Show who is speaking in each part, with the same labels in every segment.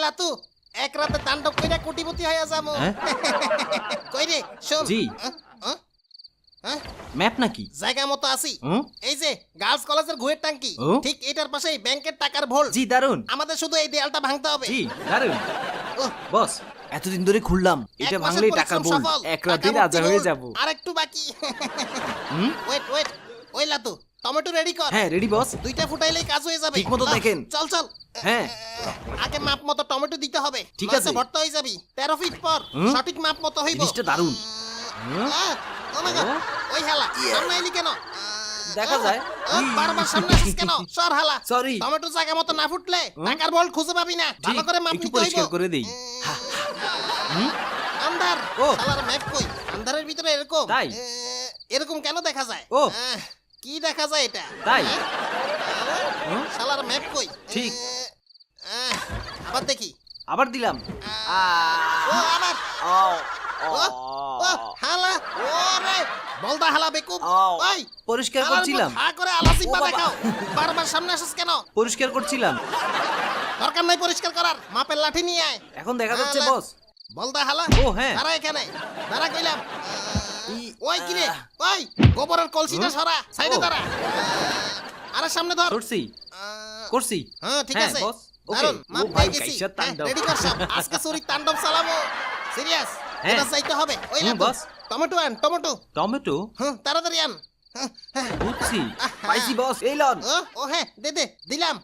Speaker 1: লাতু এক রাতে তাণ্ডব কইরা কোটিপতি হয়ে যাবো। কই রে শোন।
Speaker 2: জি ম্যাপ নাকি?
Speaker 1: জায়গা মতো আছি। এই যে গার্লস কলেজের ঘুয়ের ট্যাঙ্কি, ঠিক এটার পাশেই ব্যাংকের টাকার ভোল্ট।
Speaker 2: জি দারুন।
Speaker 1: আমাদের শুধু এই দেয়ালটা ভাঙতে হবে।
Speaker 2: জি দারুন। বস এতদিন ধরে খুললাম, এটা ভাঙলেই টাকার ভোল্ট, এক রাতেই রাজা হয়ে যাব।
Speaker 1: আর একটু বাকি। ওয়েট ওয়েট, ওই লাতু টমেটো রেডি কর।
Speaker 2: হ্যাঁ রেডি বস।
Speaker 1: দুইটা ফুটাইলেই কাজ হয়ে যাবে।
Speaker 2: ঠিকমতো দেখেন।
Speaker 1: চল চল।
Speaker 2: হ্যাঁ
Speaker 1: আগে মাপ মতো টমেটো দিতে হবে।
Speaker 2: ঠিক আছে।
Speaker 1: ভর্তা হয়ে যাবি 13 ফিট পর সঠিক মাপ মতো হইব।
Speaker 2: জিনিসটা দারুন।
Speaker 1: ও মাই গড, ওই হালা সামনে এলি কেন?
Speaker 2: দেখা যায়।
Speaker 1: বারবার সামনে আসিস কেন? সর হালা।
Speaker 2: সরি।
Speaker 1: টমেটো জায়গা মতো না ফুটলে টাকার বল খুঁজে পাবি না। ভালো করে মাপ
Speaker 2: একটু
Speaker 1: নিতে হইব।
Speaker 2: পরিষ্কার করে দেই।
Speaker 1: আন্ধার।
Speaker 2: ও
Speaker 1: শালার ম্যাপ কই? আন্ধারের ভিতরে এরকম।
Speaker 2: তাই?
Speaker 1: এরকম কেন দেখা যায়?
Speaker 2: ও
Speaker 1: কি দেখা যায় এটা?
Speaker 2: তাই?
Speaker 1: শালার ম্যাপ কই?
Speaker 2: ঠিক।
Speaker 1: আবার দেখি।
Speaker 2: আবার দিলাম।
Speaker 1: ও আবার। ও হালা। ওরে বলদা হালা বেকুব। ওই
Speaker 2: পরিষ্কার করছিলাম।
Speaker 1: হা করে আলাসি পা
Speaker 2: ও বাবা।
Speaker 1: দেখাও। বারবার সামনে আসিস কেন?
Speaker 2: পরিষ্কার করছিলাম।
Speaker 1: দরকার নাই পরিষ্কার করার। মাপের লাঠি নিয়ে আয়।
Speaker 2: এখন দেখা যাচ্ছে
Speaker 1: হালা।
Speaker 2: বস।
Speaker 1: বলদা হালা।
Speaker 2: ও হ্যাঁ।
Speaker 1: দাঁড়া এখানে। দাঁড়া কইলাম। ওই কি রে? ওই গোবরের কলসিটা সরা। সাইডে দাঁড়া। আরে সামনে ধর।
Speaker 2: করছি করছি।
Speaker 1: হ্যাঁ ঠিক আছে
Speaker 2: বস। ওকে।
Speaker 1: দারুন মাপ
Speaker 2: ভাই
Speaker 1: পেয়ে গেছি।
Speaker 2: কাইসা তাণ্ডব।
Speaker 1: রেডি কর সব। আজকে চুরি তাণ্ডব চালাবো। সিরিয়াস।
Speaker 2: হ্যাঁ।
Speaker 1: এবার যাইতে হবে। ওই
Speaker 2: হুম,
Speaker 1: না
Speaker 2: বস।
Speaker 1: টমেটো আন টমেটো।
Speaker 2: টমেটো
Speaker 1: তাড়াতাড়ি আন।
Speaker 2: বুঝছি। পাইছি বস, এই লন।
Speaker 1: ও হ্যাঁ দে দে দিলাম।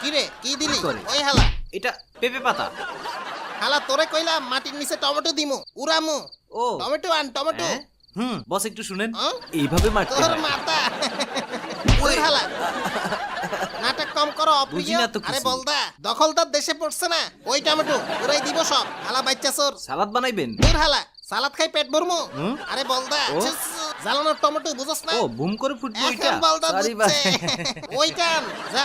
Speaker 1: কি রে কি দিলি?
Speaker 2: কি করে?
Speaker 1: ওই হালা।
Speaker 2: এটা পেঁপে পাতা।
Speaker 1: হালা তোরে কইলাম মাটির নিচে টমেটো দিমু উড়ামু।
Speaker 2: ও
Speaker 1: টমেটো আন টমেটো।
Speaker 2: বস একটু শুনেন।
Speaker 1: হ্যাঁ?
Speaker 2: এইভাবে মারতে
Speaker 1: তোর
Speaker 2: হয়।
Speaker 1: মাথা। ওই হালা। নাটক কম করো
Speaker 2: বুঝি
Speaker 1: অপ্রিয়।
Speaker 2: না তো
Speaker 1: আরে
Speaker 2: কিছু।
Speaker 1: বলদা দখলদার দেশে পড়ছে না। ওই টমেটো উড়াই দিব সব। হালা বাচ্চা চোর।
Speaker 2: সালাদ বানাইবেন?
Speaker 1: দূর হালা সালাদ খাই পেট ভরমু। আরে বলদা
Speaker 2: ও।
Speaker 1: জ্বালানোর টমেটো বুঝছ না?
Speaker 2: ও বুম করে ফুটবো এটা।
Speaker 1: এখন বলদা
Speaker 2: সরি
Speaker 1: বুঝছে।
Speaker 2: ভাই।
Speaker 1: ওই কান যা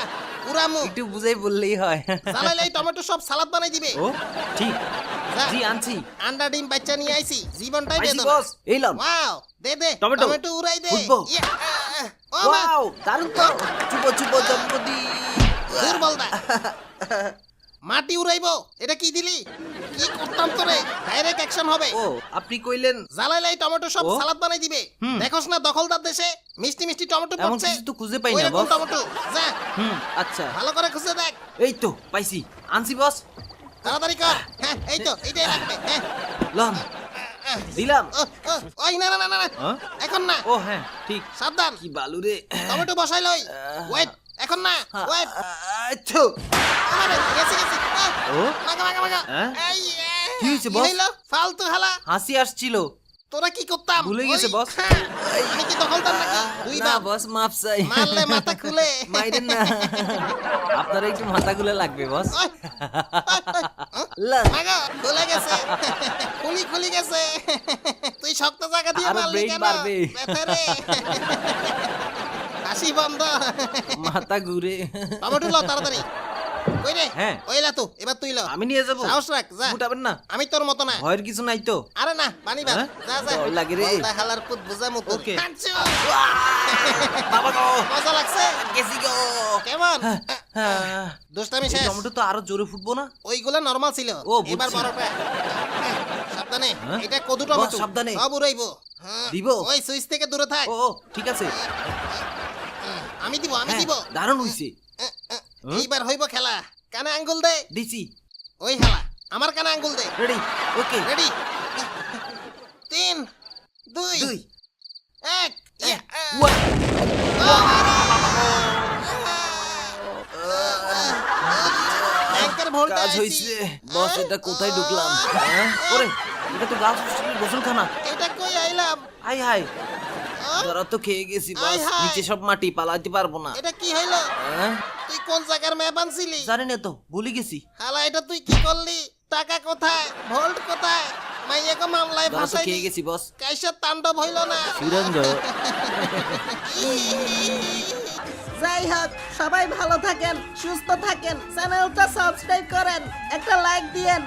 Speaker 1: উড়ামু।
Speaker 2: একটু বুঝাই বললেই হয়।
Speaker 1: জ্বালাইলে এই টমেটো সব সালাদ বানাই দিবে।
Speaker 2: ও ঠিক।
Speaker 1: যা।
Speaker 2: জি আনছি।
Speaker 1: আন্ডা ডিম বাচ্চা নিয়ে আইছি। জীবনটাই
Speaker 2: পাইছি
Speaker 1: বেদনা।
Speaker 2: বস, এই লন।
Speaker 1: ওয়াও দে দে
Speaker 2: টমেটো।
Speaker 1: টমেটো উড়াই দে।
Speaker 2: ফুটবো।
Speaker 1: ইয়া, ও মা
Speaker 2: ওয়াও দারুণ তো। চুপো চুপো জম্পতি।
Speaker 1: দূর বলদা। মাটি উড়াইবো এটা কি দিলি? কি করতাম তোরে? ডাইরেক্ট অ্যাকশন হবে।
Speaker 2: ও আপনি কইলেন
Speaker 1: জ্বালাইলে এই টমেটো সব
Speaker 2: ও।
Speaker 1: সালাদ বানাই দিবে। দেখোস না দখলদার দেশে মিষ্টি মিষ্টি টমেটো
Speaker 2: এমন
Speaker 1: পড়ছে।
Speaker 2: কিছু তো খুঁজে পাই না
Speaker 1: ওইরকম
Speaker 2: বস।
Speaker 1: টমেটো যা
Speaker 2: আচ্ছা।
Speaker 1: ভালো করে খুঁজে দেখ।
Speaker 2: এই তো পাইছি, আনছি বস।
Speaker 1: তাড়াতাড়ি কর। হ্যাঁ এই তো এইটাই লাগবে। হ্যাঁ
Speaker 2: লন দিলাম।
Speaker 1: ওই না না না না
Speaker 2: হ্যাঁ?
Speaker 1: এখন না।
Speaker 2: ও হ্যাঁ ঠিক।
Speaker 1: সাবধান
Speaker 2: কি বালু রে।
Speaker 1: টমেটো বসাই লই। ওয়েট এখন না ওয়েট।
Speaker 2: আচ্ছা।
Speaker 1: আরে গেছি গেছি।
Speaker 2: ও
Speaker 1: মাগা মাগা মাগা।
Speaker 2: হ্যাঁ?
Speaker 1: এই
Speaker 2: কি হইছে বস?
Speaker 1: হইলো? ফালতু হালা।
Speaker 2: হাসি আসছিল।
Speaker 1: তোরা কি করতাম?
Speaker 2: ভুলে গেছে
Speaker 1: ওই,
Speaker 2: বস।
Speaker 1: হ্যাঁ, আমি কি দখলদার নাকি? দুই
Speaker 2: না
Speaker 1: বাপ।
Speaker 2: বস মাফ চাই।
Speaker 1: মারলে মাথা খুলে।
Speaker 2: মাইরেন না। আপনার একটু মাথা গুলো লাগবে বস।
Speaker 1: ওই,
Speaker 2: লন।
Speaker 1: মাগা খুলে গেছে। খুলি গেছে। তুই শক্ত জায়গা দিয়ে
Speaker 2: আরো
Speaker 1: মারলি
Speaker 2: ব্রেন
Speaker 1: কেন?
Speaker 2: বাড়বে।
Speaker 1: ব্যথা রে। হাসি বন্ধ।
Speaker 2: মাথা ঘুরে।
Speaker 1: টমেটো ল তাড়াতাড়ি। কই রে?
Speaker 2: হ্যাঁ।
Speaker 1: ওই লা তো এবার তুই ল।
Speaker 2: আমি নিয়ে যাবো।
Speaker 1: সাহস রাখ যা।
Speaker 2: উঠাবেন না।
Speaker 1: আমি তোর মতো না।
Speaker 2: ভয়ের কিছু নাই তো?
Speaker 1: আরে না পানি ভাত।
Speaker 2: হ্যাঁ?
Speaker 1: যা যা।
Speaker 2: ডর লাগে রে।
Speaker 1: বলদা হালার পুত বুঝা মতো।
Speaker 2: ওকে।
Speaker 1: হাঁচু।
Speaker 2: বাবা গো।
Speaker 1: মজা লাগছে?
Speaker 2: গেছি গো।
Speaker 1: কেমন?
Speaker 2: হ্যাঁ।
Speaker 1: দুষ্টামি
Speaker 2: এই
Speaker 1: শেষ।
Speaker 2: টমেটো তো আরো জোরে ফুটবো না?
Speaker 1: ওইগুলো নরমাল ছিল।
Speaker 2: ও, বুঝছি।
Speaker 1: এবার বড়টা। সাবধানে।
Speaker 2: হ্যাঁ?
Speaker 1: এটা কদু
Speaker 2: বস,
Speaker 1: টমেটো।
Speaker 2: সাবধানে।
Speaker 1: সব উড়াইবো। হ্যাঁ।
Speaker 2: দিব?
Speaker 1: ওই সুইচ থেকে দূরে থাক।
Speaker 2: ও ঠিক আছে।
Speaker 1: আমি দিব আমি
Speaker 2: হ্যাঁ,
Speaker 1: দিব।
Speaker 2: দারুণ হইছে।
Speaker 1: এইবার হইব খেলা। কানে আঙ্গুল দে।
Speaker 2: দিছি।
Speaker 1: ওই হালা আমার কানে আঙ্গুল দে।
Speaker 2: রেডি। ওকে।
Speaker 1: রেডি 3 2
Speaker 2: দুই।
Speaker 1: 1 ইয়া।
Speaker 2: ওয়া।
Speaker 1: ব্যাংকের ভোল্টে
Speaker 2: কাজ হইছে। বস এটা কোথায় ঢুকলাম? হ্যাঁ? ওরে এটা তো গার্লস হোস্টেলের গোসলখানা।
Speaker 1: এটা কই আইলাম?
Speaker 2: হাই হাই।
Speaker 1: আহ?
Speaker 2: ধরা তো খেয়ে গেছি
Speaker 1: আয়
Speaker 2: বস।
Speaker 1: হায়।
Speaker 2: নিচে সব মাটি, পালাতে পারবো না।
Speaker 1: এটা কি হইলো?
Speaker 2: হ্যাঁ?
Speaker 1: তুই কোন জায়গার ম্যাপ আনছিলি?
Speaker 2: জানি না তো, ভুলে গেছি।
Speaker 1: হালা এটা তুই কি করলি? টাকা কোথায়? ভোল্ট কোথায়? মাইয়াকে মামলায়
Speaker 2: ধরা তো
Speaker 1: ফাঁসাইলি।
Speaker 2: খেয়ে গেছি বস।
Speaker 1: কাইসার তাণ্ডব হইল না।
Speaker 2: সুরঙ্গ।
Speaker 3: যাই হোক সবাই ভালো থাকেন সুস্থ থাকেন চ্যানেলটা সাবস্ক্রাইব করেন একটা লাইক দিয়েন